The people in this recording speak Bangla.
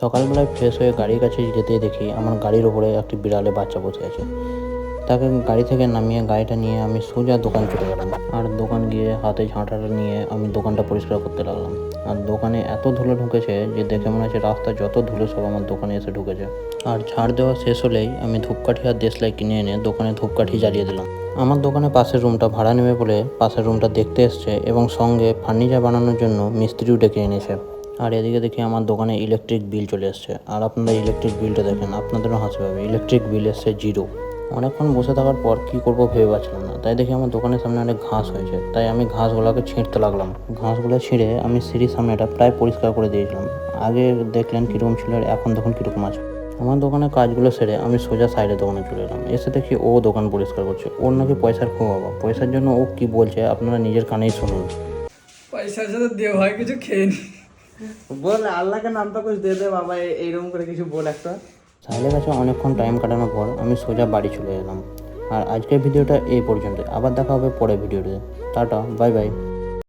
সকালবেলায় ফ্রেশ হয়ে গাড়ির কাছে যেতেই দেখি আমার গাড়ির ওপরে একটি বিড়ালে বাচ্চা বসে আছে। তাকে গাড়ি থেকে নামিয়ে গাড়িটা নিয়ে আমি সোজা দোকান চলে গেলাম। আর দোকান গিয়ে হাতে ঝাঁটাটা নিয়ে আমি দোকানটা পরিষ্কার করতে লাগলাম। আর দোকানে এত ধুলো ঢুকেছে যে দেখে মনে হচ্ছে রাস্তায় যত ধুলো সব আমার দোকানে এসে ঢুকেছে। আর ঝাড় দেওয়া শেষ হলেই আমি ধূপকাঠি আর দেশলাই কিনে এনে দোকানে ধূপকাঠি জ্বালিয়ে দিলাম। আমার দোকানে পাশের রুমটা ভাড়া নেবে বলে পাশের রুমটা দেখতে এসছে এবং সঙ্গে ফার্নিচার বানানোর জন্য মিস্ত্রিও ডেকে এনেছে। আর এদিকে দেখি আমার দোকানে ইলেকট্রিক বিল চলে এসছে। আর আপনারা ইলেকট্রিক বিলটা দেখেন, আপনাদেরও হাসি পাবে। ইলেকট্রিক বিল এসছে 0। অনেকক্ষণ বসে থাকার পর কী করবো ভেবে পাচ্ছিলাম না, তাই দেখি আমার দোকানের সামনে অনেক ঘাস হয়েছে, তাই আমি ঘাসগুলোকে ছিঁড়তে লাগলাম। ঘাসগুলো ছিঁড়ে আমি সিঁড়ির সামনেটা প্রায় পরিষ্কার করে দিয়েছিলাম। আগে দেখলেন কীরকম ছিল আর এখন দেখুন কীরকম আছে। আমার দোকানের কাজগুলো সেরে আমি সোজা সাইডে দোকানে চলে এলাম। এসে দেখি ও দোকান পরিষ্কার করছে। ওর নাকি পয়সার খুব অভাব। পয়সার জন্য ও কি বলছে আপনারা নিজের কানেই শুনুন। পয়সার সাথে দেও হয় কিছু খেয়ে নি বল আল্লাহকে নামটা কুछ দে দে বাবা, এইরকম করে কিছু বল একটা। সাইলের কাছে অনেকক্ষণ টাইম কাটানোর পর আমি সোজা বাড়ি চলে এলাম। আর আজকের ভিডিওটা এই পর্যন্ত। আবার দেখা হবে পরের ভিডিওতে। Tata, bye bye.